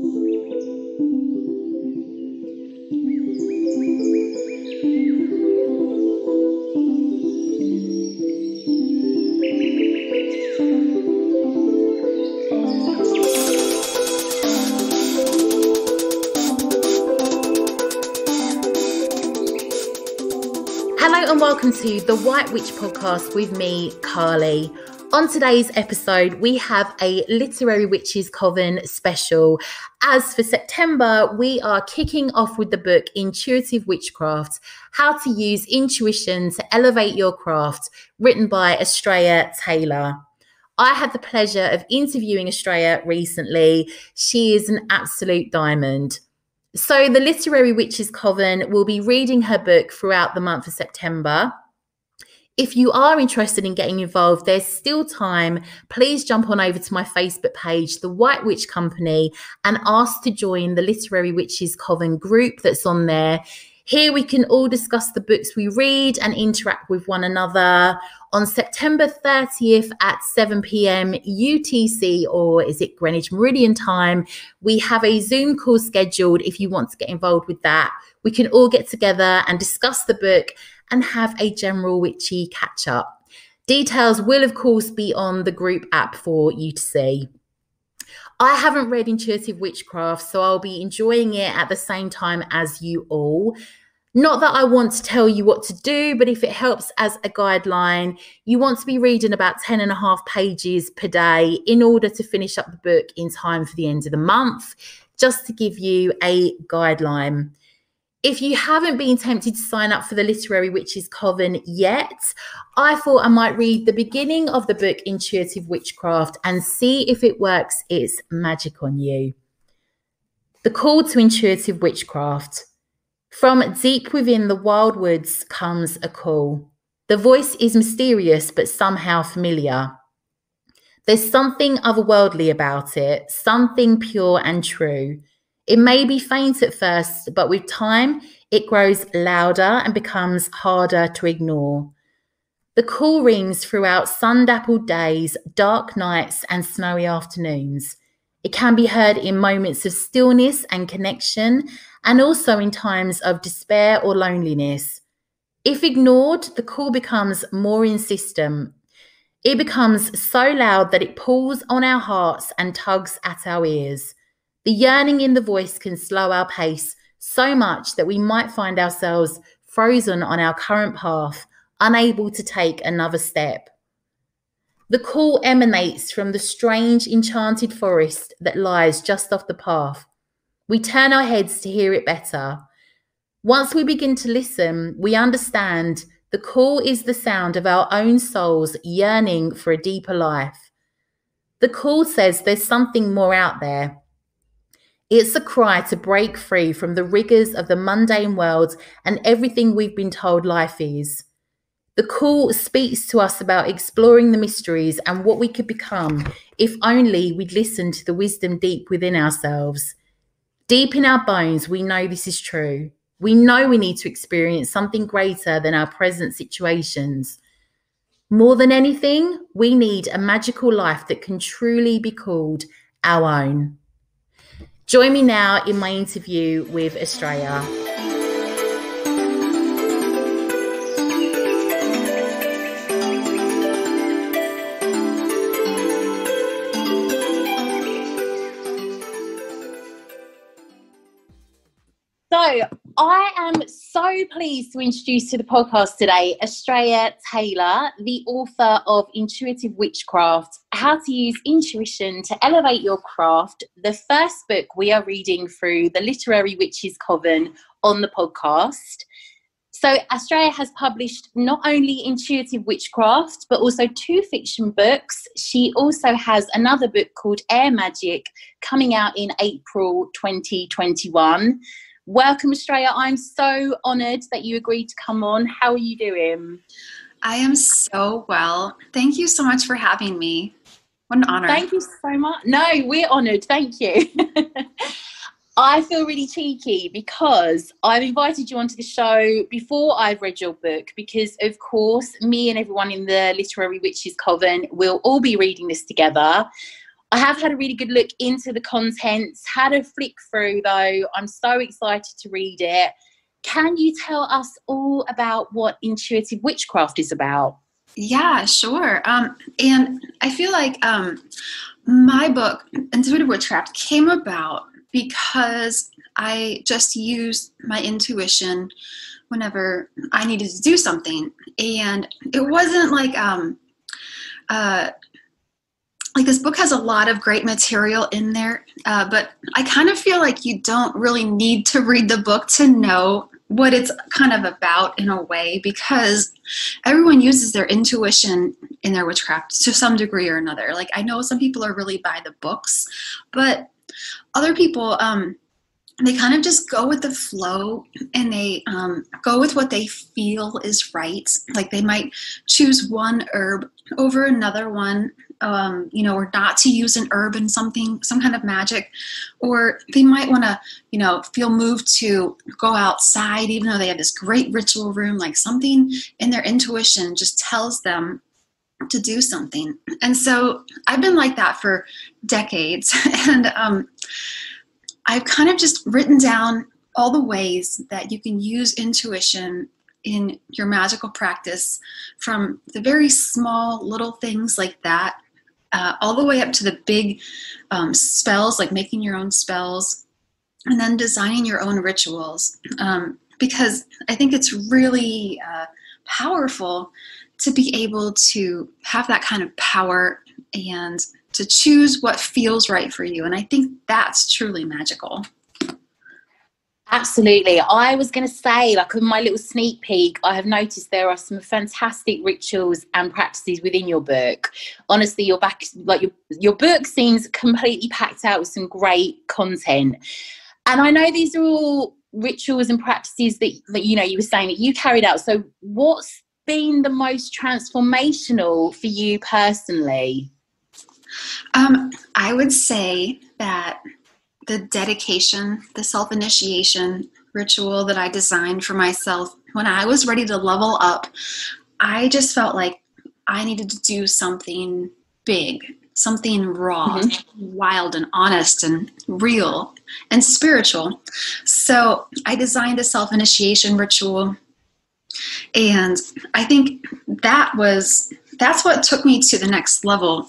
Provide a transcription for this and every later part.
Hello and welcome to the White Witch podcast with me, Carly. On today's episode, we have a Literary Witches Coven Special. As for September, we are kicking off with the book Intuitive Witchcraft, How to Use Intuition to Elevate Your Craft, written by Astrea Taylor. I had the pleasure of interviewing Astrea recently. She is an absolute diamond. So the Literary Witches Coven will be reading her book throughout the month of September. If you are interested in getting involved, there's still time. Please jump on over to my Facebook page, The White Witch Company, and ask to join the Literary Witches Coven group that's on there. Here we can all discuss the books we read and interact with one another. On September 30th at 7 p.m. UTC, or is it Greenwich Meridian time, we have a Zoom call scheduled if you want to get involved with that. We can all get together and discuss the book and have a general witchy catch up. Details will, of course, be on the group app for you to see. I haven't read Intuitive Witchcraft, so I'll be enjoying it at the same time as you all. Not that I want to tell you what to do, but if it helps as a guideline, you want to be reading about 10.5 pages per day in order to finish up the book in time for the end of the month, just to give you a guideline. If you haven't been tempted to sign up for the Literary Witches Coven yet, I thought I might read the beginning of the book Intuitive Witchcraft and see if it works its magic on you. The call to Intuitive Witchcraft. From deep within the wild woods comes a call. The voice is mysterious but somehow familiar. There's something otherworldly about it, something pure and true. It may be faint at first, but with time, it grows louder and becomes harder to ignore. The call rings throughout sun-dappled days, dark nights, and snowy afternoons. It can be heard in moments of stillness and connection, and also in times of despair or loneliness. If ignored, the call becomes more insistent. It becomes so loud that it pulls on our hearts and tugs at our ears. The yearning in the voice can slow our pace so much that we might find ourselves frozen on our current path, unable to take another step. The call emanates from the strange enchanted forest that lies just off the path. We turn our heads to hear it better. Once we begin to listen, we understand the call is the sound of our own souls yearning for a deeper life. The call says there's something more out there. It's a cry to break free from the rigors of the mundane world and everything we've been told life is. The call speaks to us about exploring the mysteries and what we could become if only we'd listen to the wisdom deep within ourselves. Deep in our bones, we know this is true. We know we need to experience something greater than our present situations. More than anything, we need a magical life that can truly be called our own. Join me now in my interview with Astrea. So I am so pleased to introduce to the podcast today Astrea Taylor, the author of Intuitive Witchcraft, How to Use Intuition to Elevate Your Craft, the first book we are reading through the Literary Witches Coven on the podcast. So Astrea has published not only Intuitive Witchcraft, but also 2 fiction books. She also has another book called Air Magic coming out in April 2021. Welcome, Astrea. I'm so honoured that you agreed to come on. How are you doing? I am so well. Thank you so much for having me. What an honour. Thank you so much. No, we're honoured. Thank you. I feel really cheeky because I've invited you onto the show before I've read your book because, of course, me and everyone in the Literary Witches Coven will all be reading this together. I have had a really good look into the contents, had a flick through though. I'm so excited to read it. Can you tell us all about what Intuitive Witchcraft is about? Yeah, sure. And I feel like my book, Intuitive Witchcraft, came about because I just used my intuition whenever I needed to do something. And it wasn't like this book has a lot of great material in there, but I kind of feel like you don't really need to read the book to know what it's kind of about in a way, because everyone uses their intuition in their witchcraft to some degree or another. Like, I know some people are really by the books, but other people, they kind of just go with the flow, and they go with what they feel is right. Like, they might choose one herb over another one, or not to use an herb in some kind of magic, or they might want to, feel moved to go outside, even though they have this great ritual room. Like, something in their intuition just tells them to do something. And so I've been like that for decades. And I've kind of just written down all the ways that you can use intuition in your magical practice, from the very small little things like that, all the way up to the big spells, like making your own spells, and then designing your own rituals. Because I think it's really powerful to be able to have that kind of power and to choose what feels right for you. And I think that's truly magical. Absolutely. I was going to say, like, in my little sneak peek, I have noticed there are some fantastic rituals and practices within your book. Honestly, your book seems completely packed out with some great content. And I know these are all rituals and practices that you were saying that you carried out. So what's been the most transformational for you personally? I would say that the dedication, the self-initiation ritual that I designed for myself when I was ready to level up, I just felt like I needed to do something big, something raw, wild and honest and real and spiritual. So I designed a self-initiation ritual, and I think that's what took me to the next level.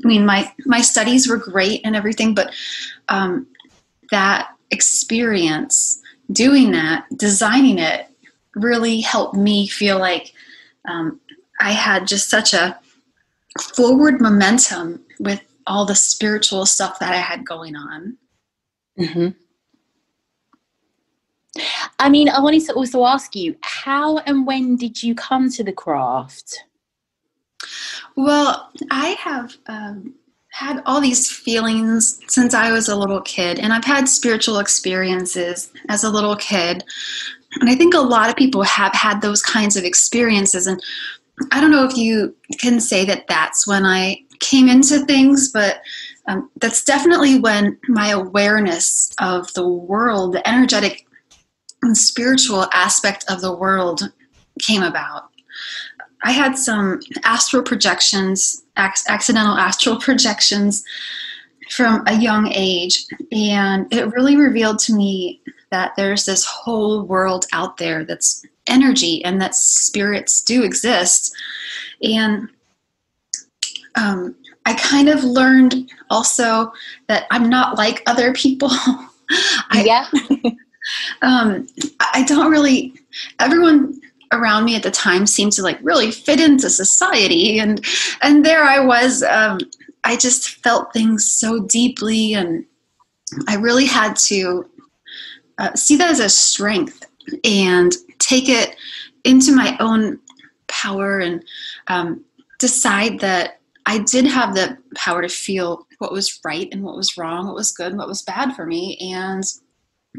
My studies were great and everything, but that experience, doing that, designing it, really helped me feel like I had just such a forward momentum with all the spiritual stuff that I had going on. Mm-hmm. I mean, I wanted to also ask you, how and when did you come to the craft? Well, I have had all these feelings since I was a little kid, and I've had spiritual experiences as a little kid. And I think a lot of people have had those kinds of experiences. And I don't know if you can say that that's when I came into things, but that's definitely when my awareness of the world, the energetic and spiritual aspect of the world, came about. I had some astral projections, accidental astral projections from a young age, and it really revealed to me that there's this whole world out there that's energy and that spirits do exist. And I kind of learned also that I'm not like other people. Yeah. I don't really, everyone around me at the time seemed to like really fit into society, and there I was, I just felt things so deeply, and I really had to see that as a strength and take it into my own power, and decide that I did have the power to feel what was right and what was wrong, what was good and what was bad for me, and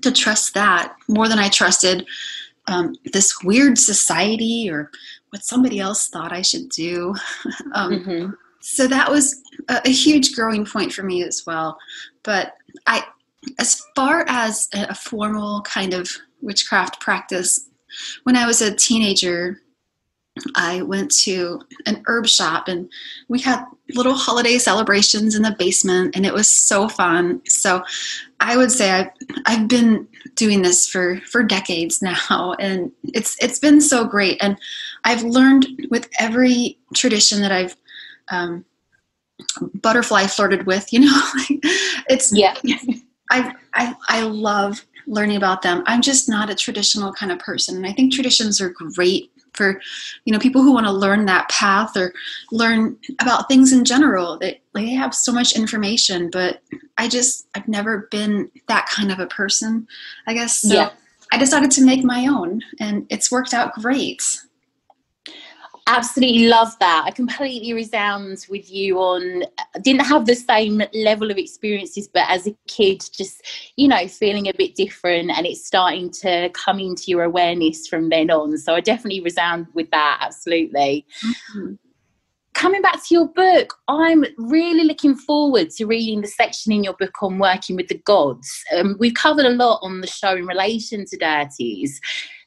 to trust that more than I trusted this weird society or what somebody else thought I should do. So that was a huge growing point for me as well. But as far as a formal kind of witchcraft practice, when I was a teenager, I went to an herb shop, and we had little holiday celebrations in the basement, and it was so fun. So I would say I've been doing this for decades now, and it's been so great. And I've learned with every tradition that I've butterfly flirted with, it's I love learning about them. I'm just not a traditional kind of person, and I think traditions are great for people who want to learn that path or learn about things in general. They have so much information, but I've never been that kind of a person, I guess. So I decided to make my own, and it's worked out great. Absolutely love that. I completely resound with you on, didn't have the same level of experiences, but as a kid, just, feeling a bit different, and it's starting to come into your awareness from then on. So I definitely resound with that. Absolutely. Mm-hmm. Coming back to your book, I'm really looking forward to reading the section in your book on working with the gods. We've covered a lot on the show in relation to deities.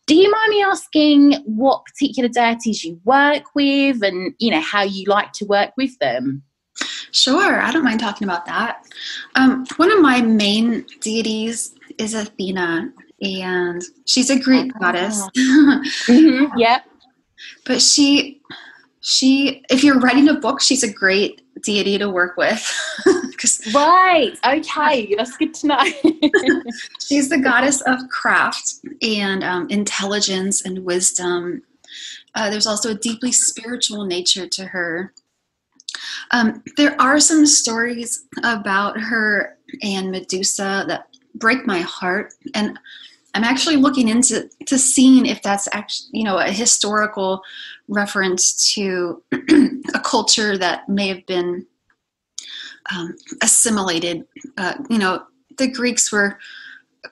Do you mind me asking what particular deities you work with and, how you like to work with them? Sure, I don't mind talking about that. One of my main deities is Athena, and she's a Greek goddess. Mm-hmm, yeah. But she, if you're writing a book, she's a great deity to work with. Right. Okay. That's good to know. She's the goddess of craft and intelligence and wisdom. There's also a deeply spiritual nature to her. There are some stories about her and Medusa that break my heart, and I'm actually looking into seeing if that's actually, a historical reference to a culture that may have been assimilated. The Greeks were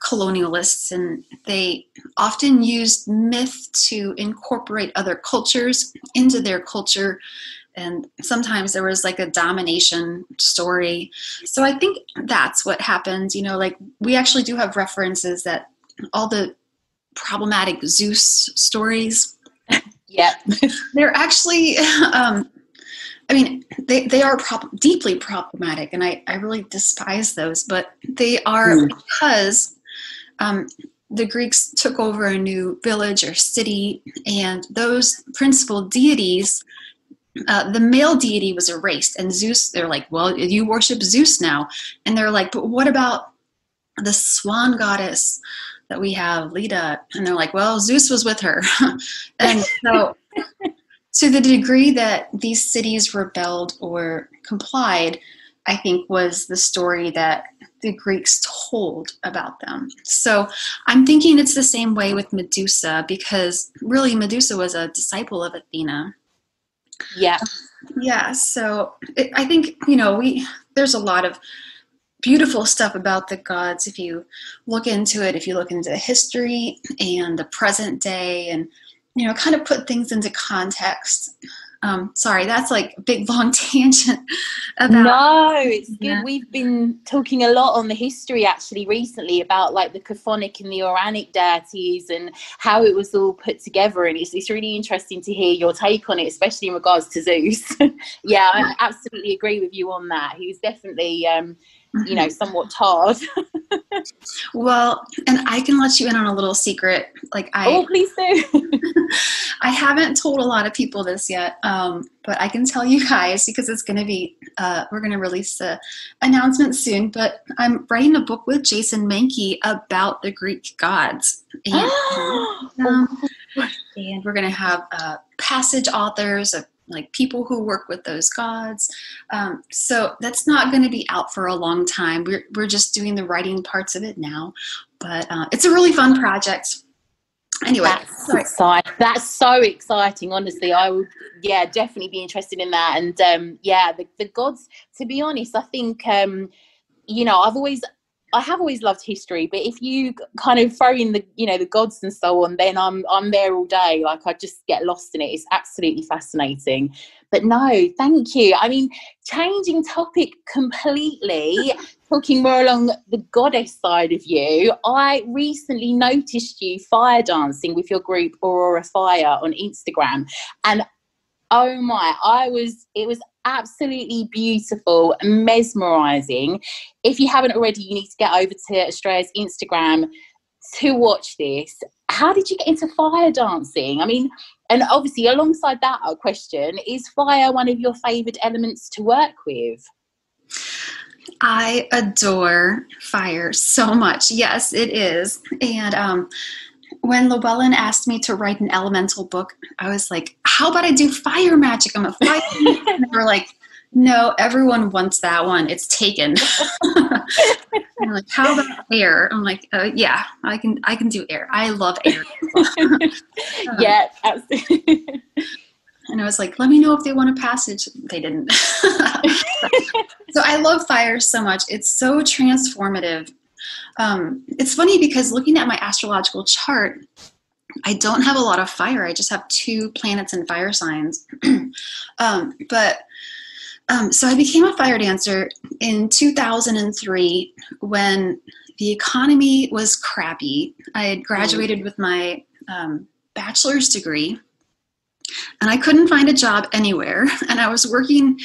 colonialists, and they often used myth to incorporate other cultures into their culture. And sometimes there was like a domination story. So I think that's what happened. We actually do have references that all the problematic Zeus stories, they're actually, they are deeply problematic, and I really despise those, but they are because the Greeks took over a new village or city, and those principal deities, the male deity was erased, and Zeus, they're like, well, you worship Zeus now. And they're like, but what about the swan goddess that we have, Leda? And they're like, well, Zeus was with her. And so to the degree that these cities rebelled or complied, I think was the story that the Greeks told about them. So I'm thinking it's the same way with Medusa, because really Medusa was a disciple of Athena. Yeah. So I think, there's a lot of beautiful stuff about the gods if you look into it, if you look into history and the present day, and, kind of put things into context. Sorry, that's like a big long tangent about. No, it's good. Yeah. We've been talking a lot on the history actually recently about like the Chthonic and the Uranic deities and how it was all put together, and it's really interesting to hear your take on it, especially in regards to Zeus. Yeah, I absolutely agree with you on that. He was definitely somewhat tarred. Well, and I can let you in on a little secret. Please do. I haven't told a lot of people this yet, but I can tell you guys because it's going to be, we're going to release the announcement soon, but I'm writing a book with Jason Mankey about the Greek gods. And, and we're going to have passage authors of like people who work with those gods. So that's not going to be out for a long time. We're just doing the writing parts of it now, but it's a really fun project. Anyway, that's so exciting. Honestly, I would, definitely be interested in that. And the gods. To be honest, I think I have always loved history, but if you kind of throw in the gods and so on, then I'm there all day. Like I just get lost in it. It's absolutely fascinating. But no, thank you. I mean, changing topic completely, talking more along the goddess side of you, I recently noticed you fire dancing with your group Aurora Fire on Instagram. And oh my, it was absolutely beautiful, mesmerizing. If you haven't already, you need to get over to Astrea's Instagram to watch this. How did you get into fire dancing? I mean, and obviously alongside that question, is fire one of your favorite elements to work with? I adore fire so much. Yes, it is. And when Llewellyn asked me to write an elemental book, I was like, how about I do fire magic? I'm a fire. And they were like, no, everyone wants that one. It's taken. I'm like, how about air? I'm like, yeah, I can do air. I love air. Yeah, absolutely. And I was like, let me know if they want a passage. They didn't. So I love fire so much. It's so transformative. It's funny because looking at my astrological chart, I don't have a lot of fire. I just have 2 planets in fire signs. So I became a fire dancer in 2003 when the economy was crappy. I had graduated with my bachelor's degree, and I couldn't find a job anywhere. And I was working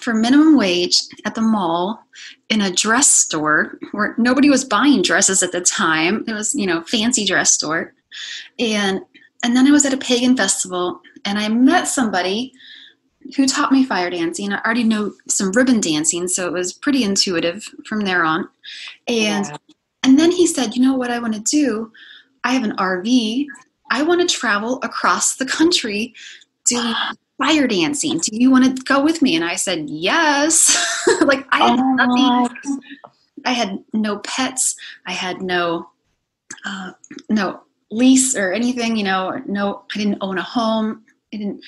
for minimum wage at the mall in a dress store where nobody was buying dresses at the time. It was, fancy dress store. And then I was at a pagan festival, and I met somebody who taught me fire dancing. I already know some ribbon dancing, so it was pretty intuitive from there on. And then he said, you know what I want to do? I have an RV. I want to travel across the country doing fire dancing. Do you want to go with me? And I said, yes. Like I had nothing. I had no pets. I had no lease or anything, I didn't own a home. And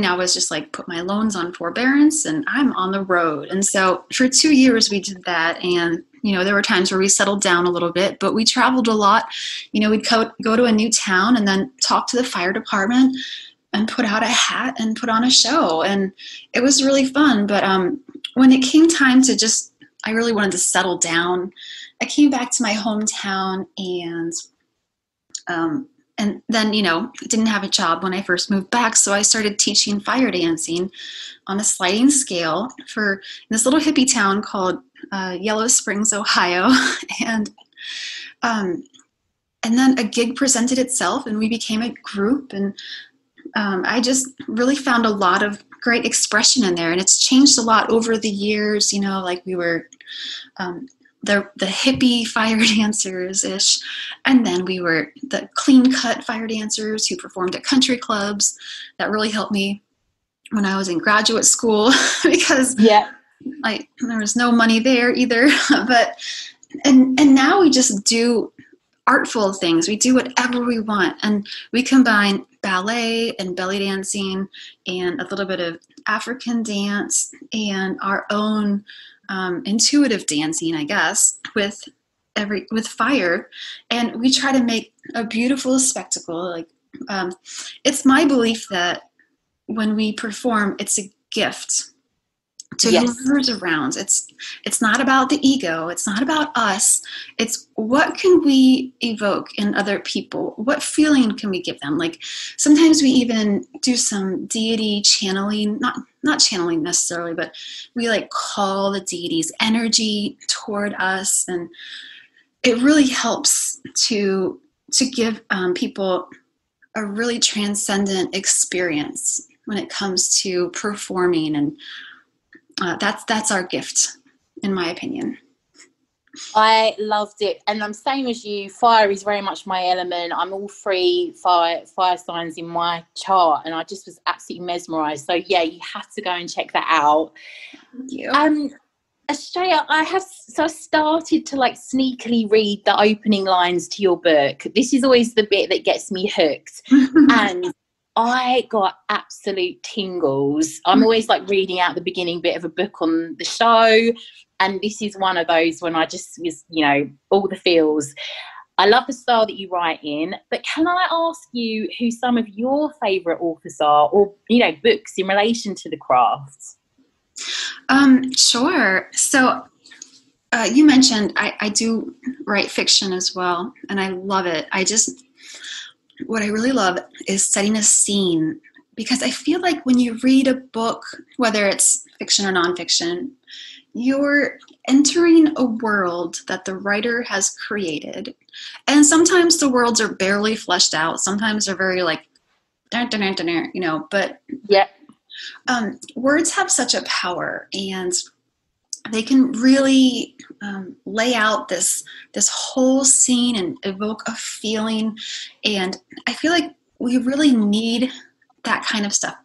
I was just like, put my loans on forbearance and I'm on the road. And so for 2 years we did that. And, there were times where we settled down a little bit, but we traveled a lot. We'd go to a new town and then talk to the fire department and put out a hat and put on a show. And it was really fun. But when it came time to I really wanted to settle down, I came back to my hometown and then, didn't have a job when I first moved back. So I started teaching fire dancing on a sliding scale for this little hippie town called Yellow Springs, Ohio. And then a gig presented itself and we became a group. And I just really found a lot of great expression in there. And it's changed a lot over the years, like we were the hippie fire dancers-ish. And then we were the clean-cut fire dancers who performed at country clubs. That really helped me when I was in graduate school because there was no money there either. And now we just do artful things. We do whatever we want. And we combine ballet and belly dancing and a little bit of African dance and our own intuitive dancing, I guess, with fire. And we try to make a beautiful spectacle. Like, it's my belief that when we perform, it's a gift to whoever's around. It's not about the ego. It's not about us. It's what can we evoke in other people? What feeling can we give them? Like sometimes we even do some deity channeling, not channeling necessarily, but we like call the deity's energy toward us. And it really helps to give people a really transcendent experience when it comes to performing. And that's our gift, in my opinion. I loved it, and I'm same as you. Fire is very much my element. I'm all 3 fire signs in my chart, and I just was absolutely mesmerized. So yeah, you have to go and check that out. Thank you. Astrea, I started to like sneakily read the opening lines to your book. This is always the bit that gets me hooked, and I got absolute tingles. I'm always like reading out the beginning bit of a book on the show. And this is one of those when I just was, all the feels. I love the style that you write in, but can I ask you who some of your favourite authors are, or, you know, books in relation to the craft? Sure. So you mentioned I do write fiction as well, and I love it. What I really love is setting a scene, because I feel like when you read a book, whether it's fiction or nonfiction, you're entering a world that the writer has created. And sometimes the worlds are barely fleshed out. Sometimes they're very like, you know, but yeah, words have such a power, and they can really lay out this whole scene and evoke a feeling. And I feel like we really need that kind of stuff.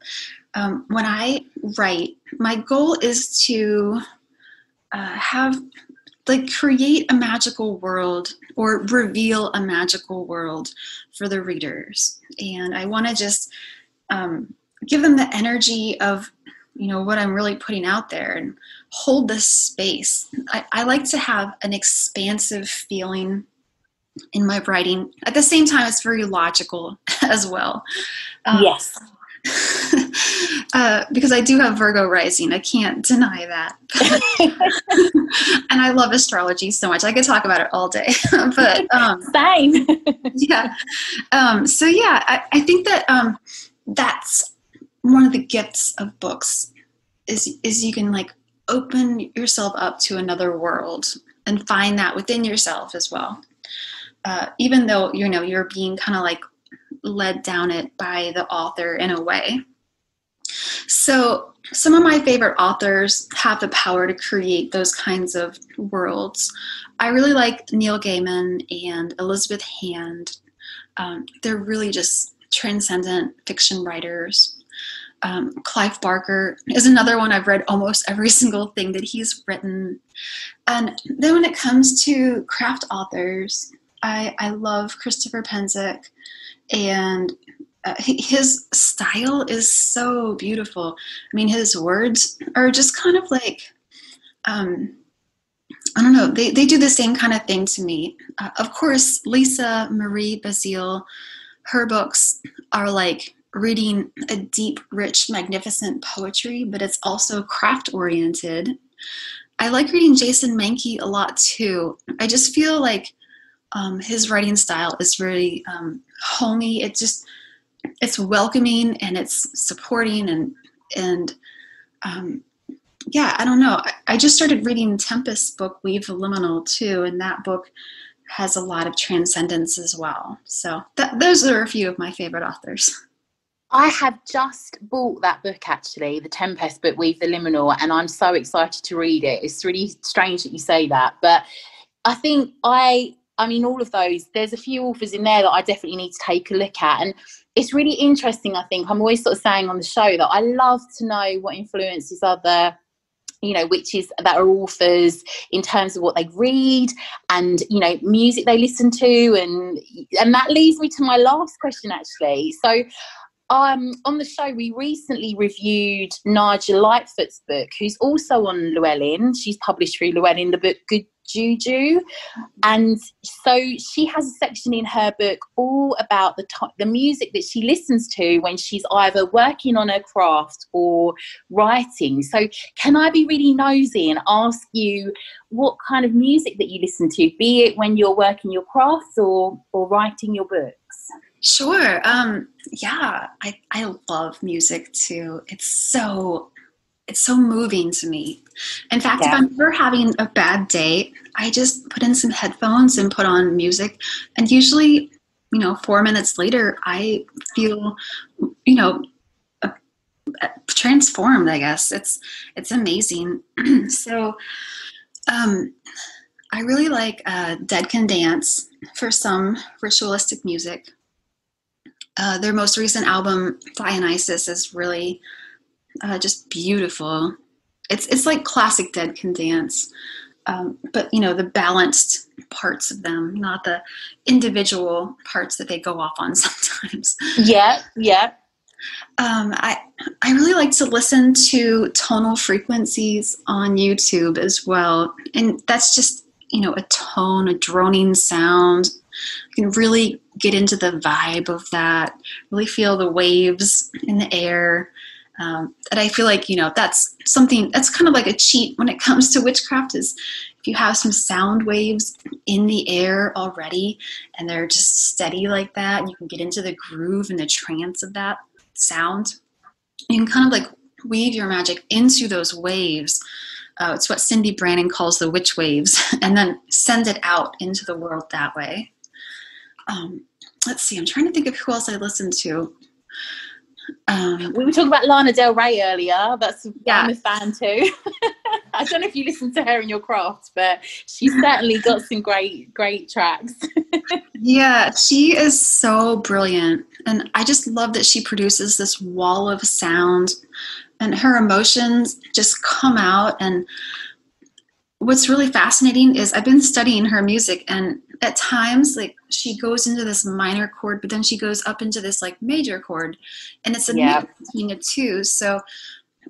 When I write, my goal is to create a magical world, or reveal a magical world for the readers. And I want to just give them the energy of, you know, what I'm really putting out there, and hold this space. I like to have an expansive feeling in my writing. At the same time, it's very logical as well. Yes. Because I do have Virgo rising. I can't deny that. And I love astrology so much. I could talk about it all day. But same. Yeah. So yeah, I think that that's one of the gifts of books is you can like open yourself up to another world and find that within yourself as well. Even though, you know, you're being kind of like led down it by the author in a way. So some of my favorite authors have the power to create those kinds of worlds. I really like Neil Gaiman and Elizabeth Hand. They're really just transcendent fiction writers. Clive Barker is another one. I've read almost every single thing that he's written. And then when it comes to craft authors, I love Christopher Penczak, and his style is so beautiful. I mean, his words are just kind of like, I don't know, they do the same kind of thing to me. Of course, Lisa Marie Basile, her books are like reading a deep, rich, magnificent poetry, but it's also craft-oriented. I like reading Jason Mankey a lot too. I just feel like his writing style is really homey. It's welcoming, and it's supporting, and yeah, I don't know. I just started reading Tempest's book, Weave the Liminal, too, and that book has a lot of transcendence as well. So those are a few of my favorite authors. I have just bought that book, actually, the Tempest book, Weave the Liminal, and I'm so excited to read it. It's really strange that you say that, but I think I mean, all of those, there's a few authors in there that I definitely need to take a look at. And it's really interesting, I think. I'm always sort of saying on the show that I love to know what influences other, you know, witches that are authors in terms of what they read and, you know, music they listen to. And that leads me to my last question, actually. So on the show, we recently reviewed Nigel Lightfoot's book, who's also on Llewellyn. She's published through Llewellyn, the book Good Juju. And so she has a section in her book all about the music that she listens to when she's either working on her craft or writing. So can I be really nosy and ask you what kind of music that you listen to, be it when you're working your craft or writing your books? Sure. Yeah, I love music too. It's so moving to me. In fact, if I'm ever having a bad day, I just put in some headphones and put on music. And usually, 4 minutes later, I feel, transformed, I guess. It's amazing. So I really like Dead Can Dance for some ritualistic music. Their most recent album, Dionysus, is really just beautiful. It's like classic Dead Can Dance, but the balanced parts of them, not the individual parts that they go off on sometimes. Yeah. I really like to listen to tonal frequencies on YouTube as well, and that's just a tone, a droning sound. You can really get into the vibe of that, really feel the waves in the air. And I feel like, that's something that's kind of like a cheat when it comes to witchcraft, is if you have some sound waves in the air already and they're just steady like that, and you can get into the groove and the trance of that sound, you can kind of like weave your magic into those waves. It's what Cindy Brannon calls the witch waves, and then send it out into the world that way. Let's see, I'm trying to think of who else I listened to. We were talking about Lana Del Rey earlier. Yeah. I'm a fan too. I don't know if you listen to her in your craft, but she's certainly got some great tracks. Yeah, she is so brilliant. And I just love that she produces this wall of sound and her emotions just come out. And what's really fascinating is I've been studying her music, and at times, like, she goes into this minor chord, but then she goes up into this like major chord, and it's a mix between the two. So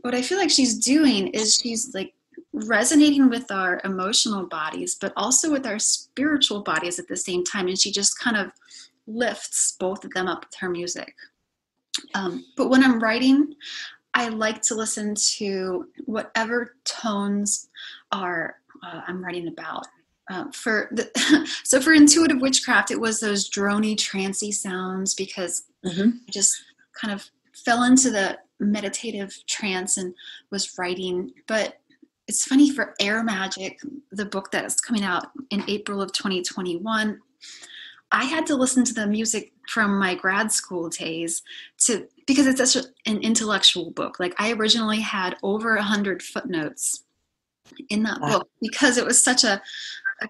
what I feel like she's doing is she's like resonating with our emotional bodies, but also with our spiritual bodies at the same time. And she just kind of lifts both of them up with her music. But when I'm writing, I like to listen to whatever tones are I'm writing about. So for Intuitive Witchcraft, it was those drony, trancy sounds, because I just kind of fell into the meditative trance and was writing. But it's funny, for Air Magic, the book that is coming out in April of 2021, I had to listen to the music from my grad school days because it's such an intellectual book. Like, I originally had over 100 footnotes in that book because it was such a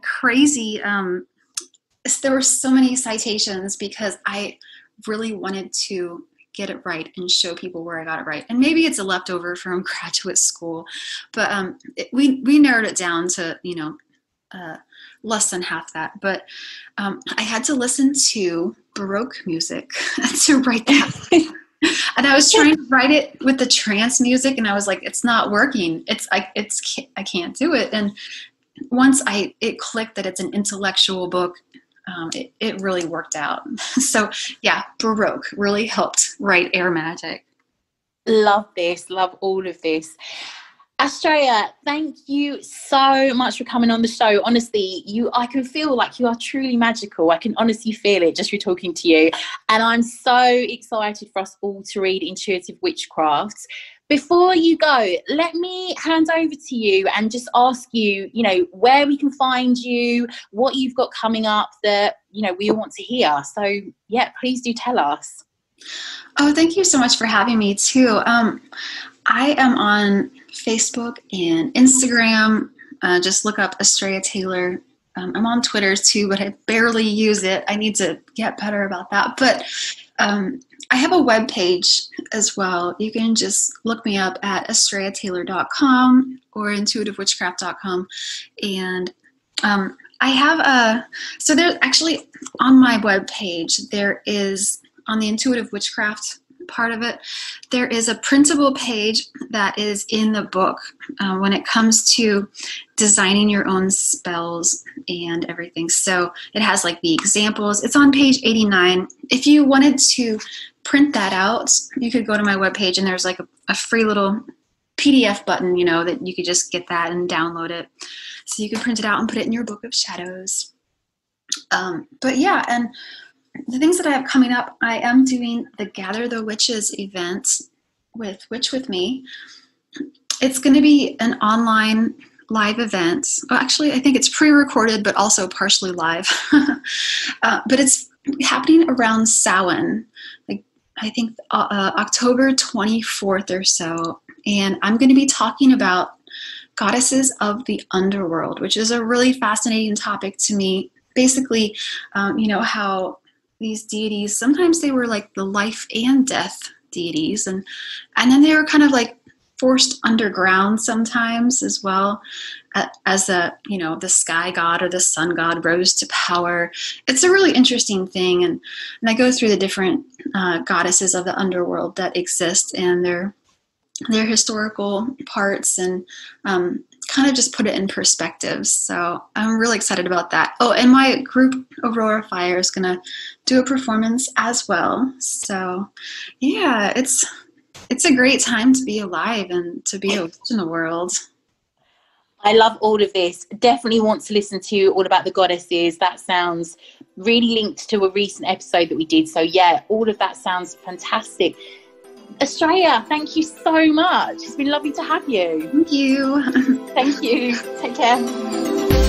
crazy, there were so many citations because I really wanted to get it right and show people where I got it right. And maybe it's a leftover from graduate school, but we narrowed it down to, less than half that. But I had to listen to Baroque music to write that. And I was trying to write it with the trance music, and I was like, it's not working. I can't do it. And once it clicked that it's an intellectual book, it really worked out. So yeah, Baroque really helped write Air Magic. Love this. Love all of this. Astrea, thank you so much for coming on the show. Honestly, I can feel like you are truly magical. I can honestly feel it just through talking to you. And I'm so excited for us all to read Intuitive Witchcraft. Before you go, let me hand over to you and just ask you, where we can find you, what you've got coming up that, we all want to hear. So yeah, please do tell us. Oh, thank you so much for having me too. I am on Facebook and Instagram. Just look up Astrea Taylor. I'm on Twitter too, but I barely use it. I need to get better about that. But I have a web page as well. You can just look me up at astreataylor.com or intuitivewitchcraft.com. And I have so there's actually on my web page, there is, on the Intuitive Witchcraft part of it, there is a printable page that is in the book when it comes to designing your own spells and everything. So it has like the examples. It's on page 89. If you wanted to print that out, you could go to my webpage, and there's like a free little PDF button, that you could just get that and download it. So you can print it out and put it in your book of shadows. But yeah, and the things that I have coming up, I am doing the Gather the Witches event with Witch With Me. It's going to be an online live event. Well, actually, I think it's pre-recorded, but also partially live. But it's happening around Samhain, like I think October 24th or so. And I'm going to be talking about goddesses of the underworld, which is a really fascinating topic to me. Basically, how these deities, sometimes they were like the life and death deities, and then they were kind of like forced underground sometimes as well, as the sky god or the sun god rose to power. It's a really interesting thing, and I go through the different goddesses of the underworld that exist and their historical parts, and kind kind of just put it in perspective. So I'm really excited about that. Oh, and my group Aurora Fire is going to do a performance as well. So yeah, it's a great time to be alive and to be a witch in the world. I love all of this. Definitely want to listen to all about the goddesses. That sounds really linked to a recent episode that we did. So yeah, all of that sounds fantastic. Astrea, thank you so much. It's been lovely to have you. Thank you. Thank you. Take care.